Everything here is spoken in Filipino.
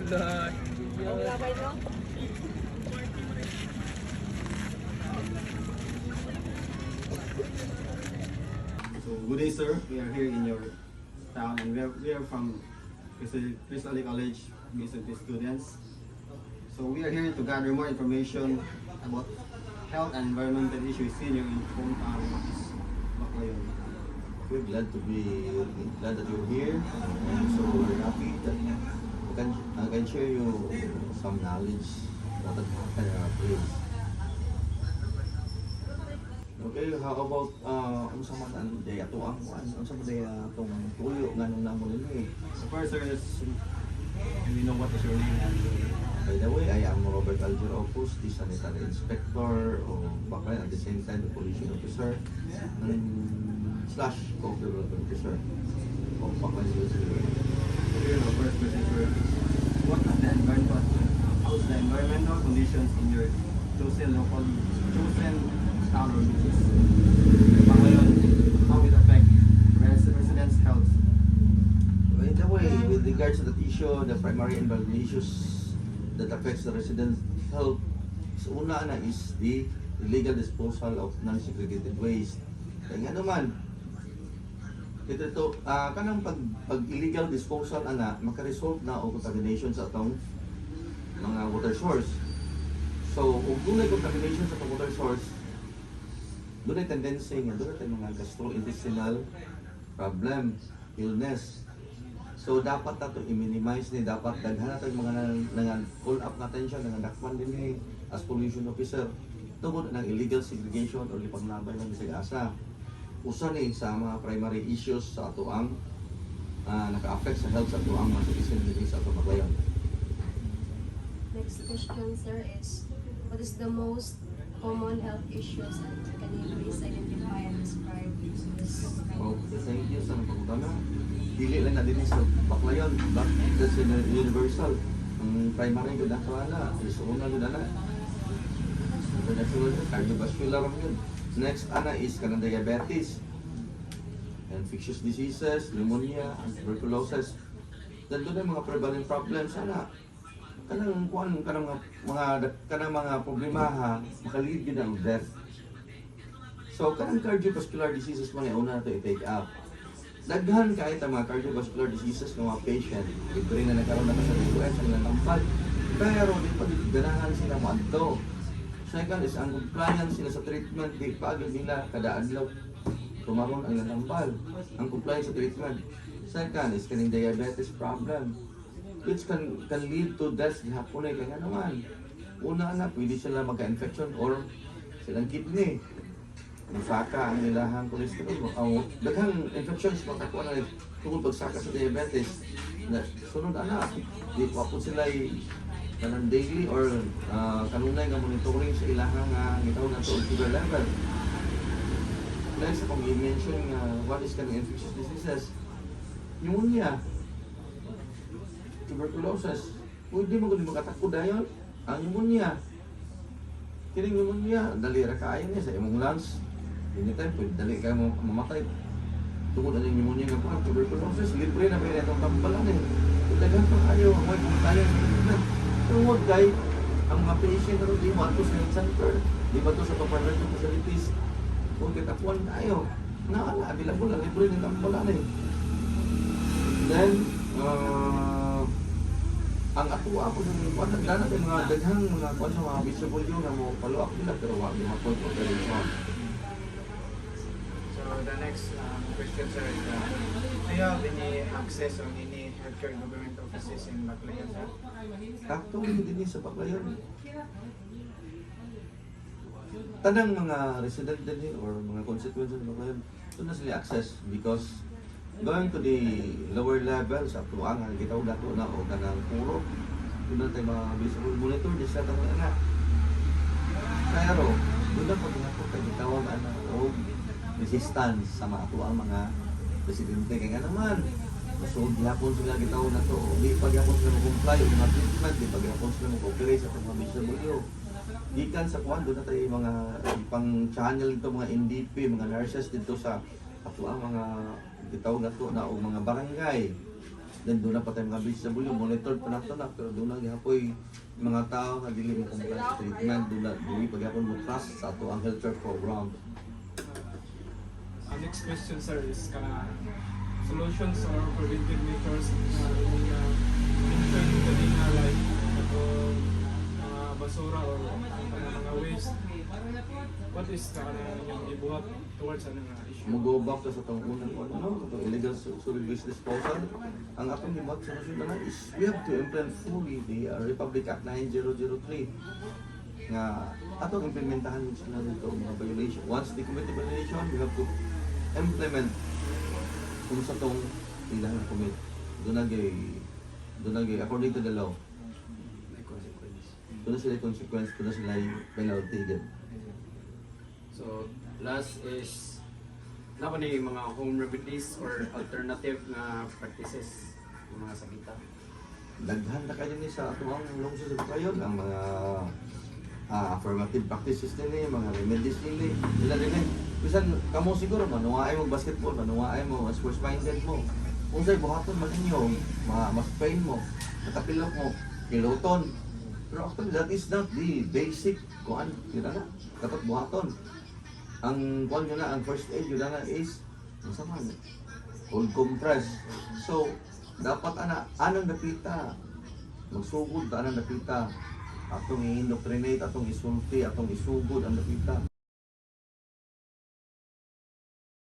Lah. So, good day, sir. We are here in your town, and we are from Crystal Lake College, BSMT students. So, we are here to gather more information about health and environmental issues in your hometown, which is Baclayon. We're glad that you're here, and so we're happy that I can share you some knowledge about our place. Okay, how about unsa man ang day ato ang unsa man day atong tuyo nganong namo nini? So, first, sir, we know what is your name and By the way, I am Robert Alger Opus, the sanitary inspector of Baclayon, at the same time the pollution officer slash co-development officer of Baclayon University. so here, the first question, sir. How's the environmental conditions in your chosen town or which is Baclayon? How it affect residents' health? By the way, with regards to that issue, the primary environmental issues that affects the residents' health, so una na is the illegal disposal of non-segregated waste. Kaya nga naman, kanang pag illegal disposal ana makaresult na o contamination sa atong mga water source. So, kung dunay contamination sa atong water source, dunay tendency nga dunay mga gastrointestinal problem, illness. So dapat nato i-minimize ni, dapat daghan nato mga call up na attention nga dakpan din ni as pollution officer tungod ng illegal segregation o lipagnabay ng asa. Usa ni sa mga primary issues sa ato ang naka-affect sa health sa ato ang mga citizen dito sa ato Baclayon. Next question, sir, is what is the most common health issues and can you please identify and describe this? Okay, thank you sa pagkutana. Dili lang na din sa Baclayon, but that's universal. Ang primary ko na kawala, is una ko na. Cardiovascular yun. Next ana is kanang diabetes, infectious diseases, pneumonia, and tuberculosis. Then doon ang mga prevalent problems ana. Kanang mga problema ha, makalid yun ang death. So kanang cardiovascular diseases mga una nato i-take up. Daghan kahit ang mga cardiovascular diseases ng mga patient, libre na nagkaroon na sa US ang nalampal. Pero di pa ganahan sila maadto. Second is ang compliance sila sa treatment, di paagad nila kada adlaw tumaron ang nalampal. Ang compliance sa treatment. Second is kaning diabetes problem, which can lead to death gihapon ay kaya naman. Una na, pwede sila magka-infection or silang kidney. Saka ang ilahang cholesterol. Ang daghang infections makakuha na tungkol pagsaka sa diabetes. Sunod ana, di pa po sila kanang daily or kanunay nga monitoring sa ilahang gitawag na to sugar level. Next, kung i-mention what is kanang infectious diseases, pneumonia, tuberculosis, pwede mo kung makatakod dayon ang pneumonia. Kining pneumonia, dali ra kaayo niya sa imong lungs. Anytime, pwede dali ka mamatay. Tungkol na yung pneumonia nga po, tuberculosis, libre na may itong tampalan eh. Daghan pa kayo, huwag kung tayo ng treatment. Pero huwag guys, ang mga patient na di mo ato sa health center, di ba ito sa preventive facilities, kung kitapuan tayo, available na, libre ng tampalan eh. Then, ang atuwa ko ng kuwan, nagdana tayo mga daghang mga kuwan sa mga visible yun na mo follow up nila, pero wag yung hapon operation. So the next question, sir, is do you have any access on any healthcare government offices in Baclayon, sir? Actually, din sa Baclayon. Tanang mga resident din or mga constituents ng Baclayon, doon na sila access because going to the lower levels up to ang gitaw dato na o kanang puro doon na tayo mga visible monitor di sa tanong anak. Pero doon na pag nga po tayo gitawag o resistance sa mga tuwang mga presidente kaya naman so gihapon sila gitawag na to di pagyapon sila mag-comply o mga treatment di pagyapon sila mag-operate sa mga visible gikan sa kuwan doon na tayo mga pang channel dito mga NDP mga nurses dito sa atuang mga gitawag na to na o mga barangay Then doon na pa tayo mga BCW, monitored pa nato na, pero doon na gihapoy mga tao nga dili mo comply sa treatment, doon na dili pagyapon mo trust sa ato ang healthcare program. Ang next question, sir, is solutions or preventive measures na mention kanina, like basura or mga waste. What is yung ibuhat towards nga issue? Mo-go back to sa itong unang itong illegal solid waste disposal. Ang atong himat sa nasunod na is we have to implement fully the Republic Act 9003 nga atong implementahan sila dito mga violation. Once they commit the violation, we have to implement kung sa itong ilang commit. Doon na according to the law. Doon na sila consequence, doon na sila penalty din. So, last is na ba ni mga home remedies or alternative na practices ng mga sakita? Daghan na kayo ni sa atong lungsod sa kayon ang mga affirmative practices nila, mga remedies nila. Nila din eh. Bisan kamo siguro manuwaay mo basketball, manuwaay mo sports minded mo. Kung sa'y buhaton man ninyo, mas pain mo, matapilok mo, piloton. Pero actually that is not the basic kuan, yun na, dapat buhaton. Ang kuan yun na, ang first aid yun na is masama na, cold compress. So, dapat anong napita, magsugod ta anong napita, atong i-indoctrinate, atong isulti, atong isugod ang napita.